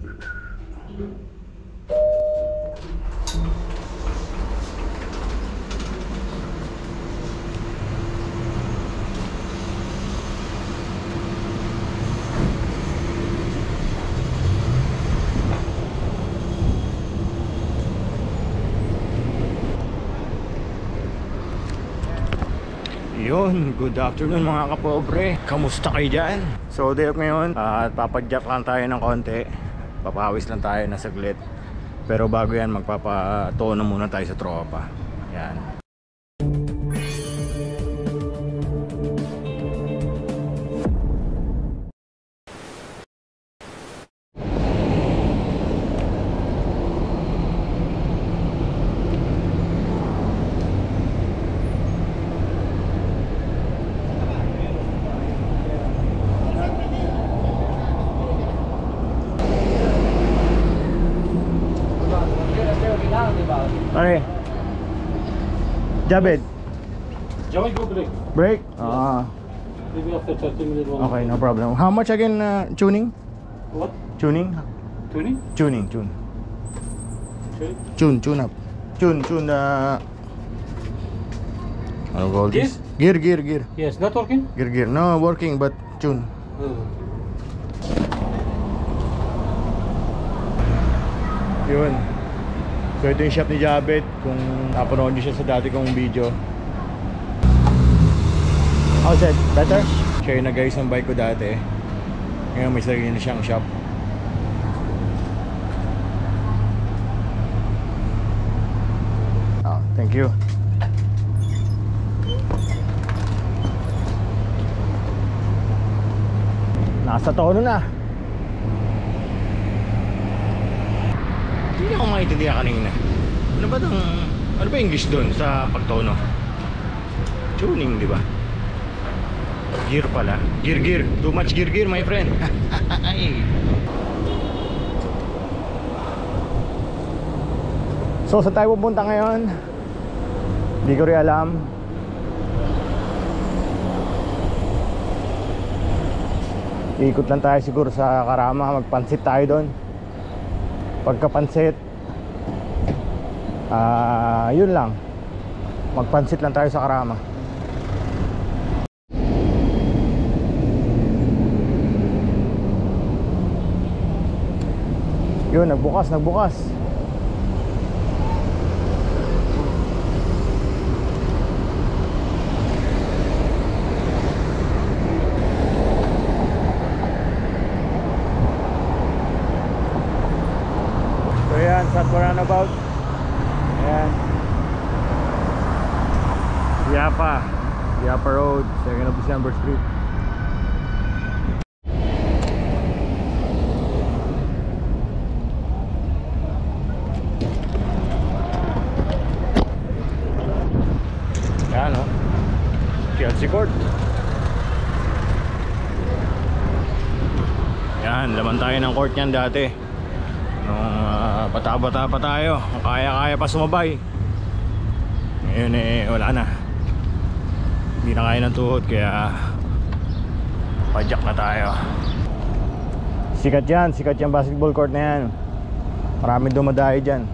Yun, good afternoon mga kapobre. Kamusta kayo dyan? So day off ngayon at papadyak lang tayo ng konti. Papawis lang tayo na saglit. Pero bago yan magpapatono muna tayo sa tropa. Yan. Okay. Jabed. Jabed go break. Break? Maybe after 30 minutes. Okay, no problem. How much again tuning? What? Tuning? Tuning? Tune. Tune up. Tune ano call this? Gear. Yes, not working? Gear. No, working but tune. Yun. So ito yung shop ni Jabet. Kung napanood nyo siya sa dati kong video. How's that? Better? Siya yung nag-ayos ng bike ko dati. Ngayon may sarili na siyang shop. Oh, thank you. Nasa tono na. Hindi ako maintindihan kanina. Ano ba English doon sa pagtono? Tuning, di ba? Gear pala. Gear. Too much gear, my friend. So, saan tayo pupunta ngayon? Hindi ko rin alam. Ikot lang tayo siguro sa Karama. Magpansit tayo doon. Pagkapansit, yun lang. Magpansit lang tayo sa Karama. Yun, nagbukas. So yan, Satwa Runabout. Ayan, Yapa Road, 2nd of December Street. Yan o, Chelsea Court. Yan, laman tayo ng court yan dati nung bata-bata pa tayo, kaya pa sumabay. Ngayon wala na, hindi na kaya ng tuhod, kaya padyak na tayo. Sikat yan basketball court na yan. Maraming dumadayo dyan.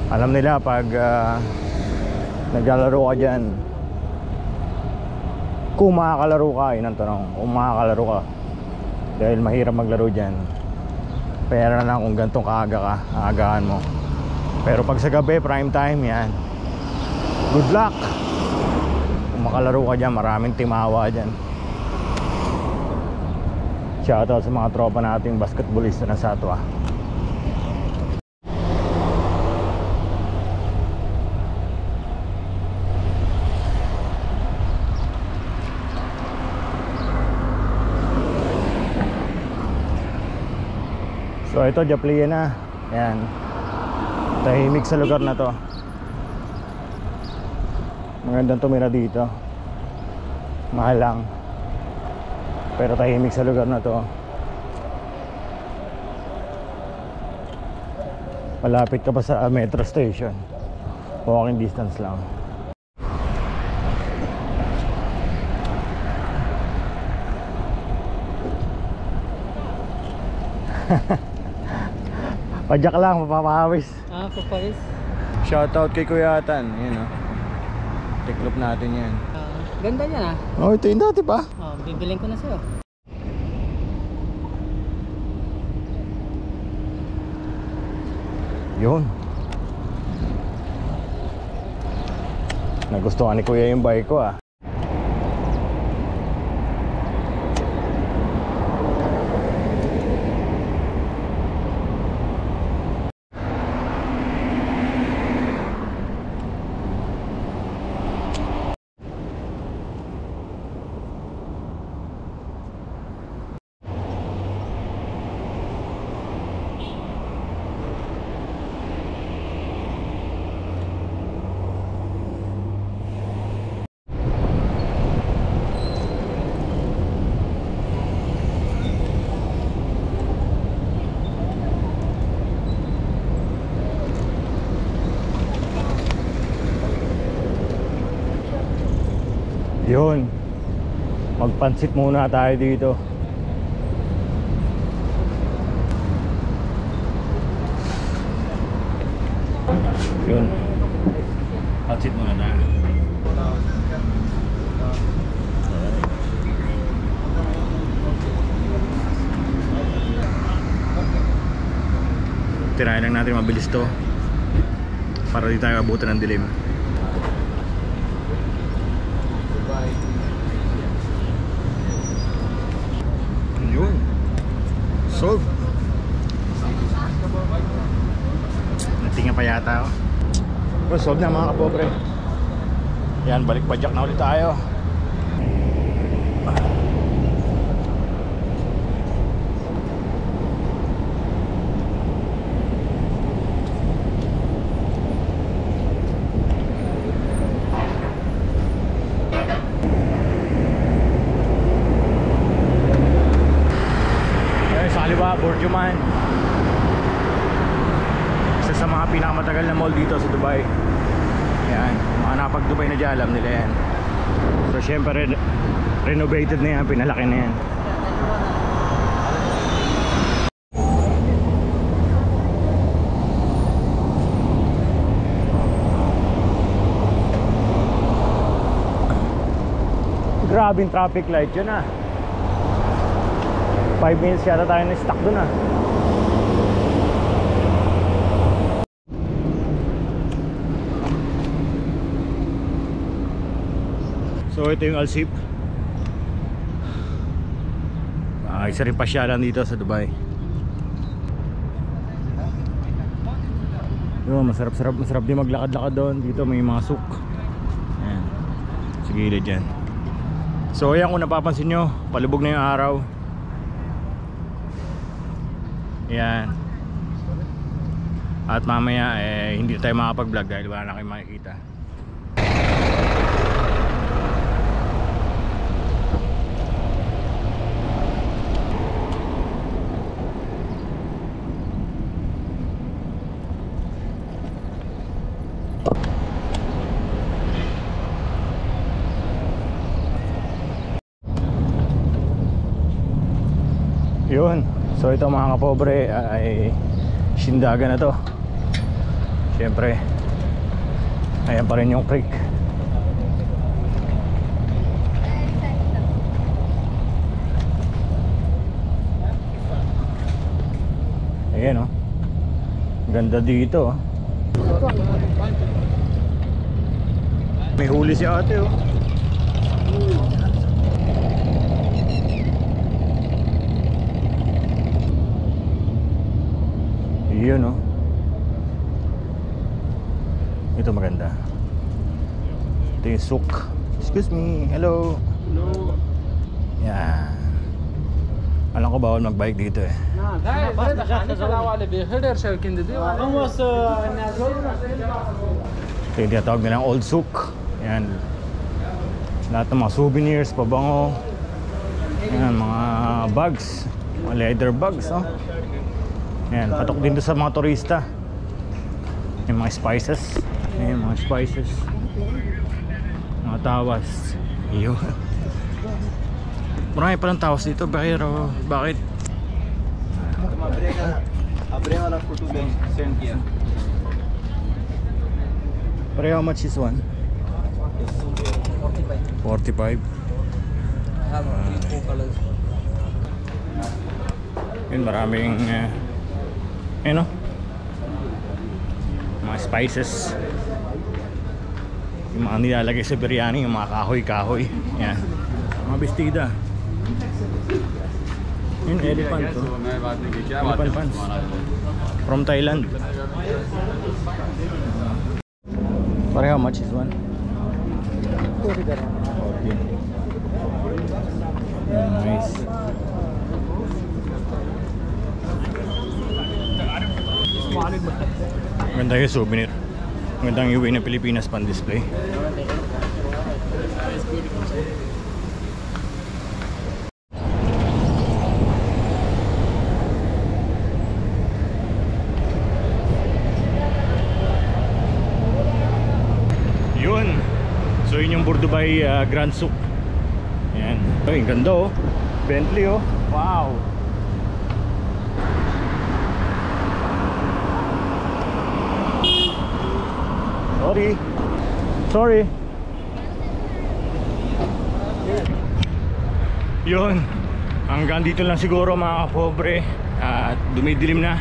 Alam nila pag naglalaro ka dyan, kung makakalaro ka, yun ang tanong, kung makakalaro ka. Dahil mahirap maglaro dyan. Pera na kung gantong kaaga ka, aagahan mo. Pero pag sa gabi, prime time yan. Good luck. Kung makalaro ka dyan, maraming timawa dyan. Shoutout sa mga tropa nating basketballista na Satwa. So ito, Japlia na. Ayan, tahimik sa lugar na to. Magandang tumira dito. Mahal lang, pero tahimik sa lugar na to. Malapit ka pa sa metro station. Walking distance lang. Padyak lang, mapapawis. Ah, papawis. Shoutout kay Kuya Atan. Yan o. Tiklop natin yan. Ganda niya Oh, ito yung dati pa. Oh, bibiling ko na sa'yo. Yun. Nagustuhan ni Kuya yung bike ko ah. Yun. Magpansit muna tayo dito. Yun. Pansit muna tayo. Tirahin lang natin mabilis to para di tayo abutan ng dilim. Yun. Solve. Natinga pa yata oh. Well, solve na mga kapobre. Yan, balik padyak na ulit tayo. Burjuman, isa sa mga pinakamatagal na mall dito sa Dubai. Yan, mga napag Dubai na dyan, alam nila yan. So syempre renovated na yan, pinalaki na yan. Grabing traffic light yun ah. 5 minutes yata tayo na-stuck dun ah. So ito yung Al-Sip. Isa rin pasyalan dito sa Dubai. Yun, masarap din maglakad-lakad doon. Dito may mga souk. Ayan, sa gilid dyan. So ayan, kung napapansin nyo, palubog na yung araw. Yan. At mamaya hindi tayo makapag-vlog dahil wala na kayong makikita. Yun. So ito mga kapobre ay Sindaga na to. Siyempre ayan pa rin yung creek. Ayan oh. Ganda dito oh. May huli si ate oh. Yun oh. Ito maganda. Ito yung souk. Excuse me. Hello. Hello. Yan. Alam ko bawal mag-bike dito eh. Ito yung tinatawag nilang old souk. Yan. Lahat ng mga souvenirs, pabango. Yan, mga bags. Mga leather bags oh. Ayan, patok din doon sa mga turista. Yung mga spices. Ayan, mga spices. Mga tawas. Iyo. Marami palang tawas dito. Pero bakit Pare, how much is one? 45. Yun, maraming ano, mga spices, yung mga nilalagay sa biryani, yung mga kahoy-kahoy. Yan, mga bestida. Yun, elephant to. Elephant pants from Thailand. Pare, how much is one? 40 ka rin. 40. Nice. Ganda yung souvenir. Magandang iuwi ng Pilipinas pan display. Yun. So yun yung Burdubay Grand Souk. Yan. Ay, ganda oh. Bentley oh. Wow. Sorry. Yun. Hanggang dito lang siguro mga kapobre. At dumidilim na.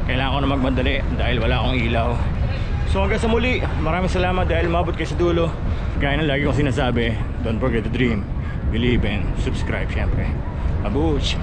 Kailangan ko na magmadali dahil wala akong ilaw. So hanggang sa muli, maraming salamat dahil mabot kayo sa dulo. Gaya ng lagi kong sinasabi, don't forget to dream, believe and subscribe syempre. Abuch!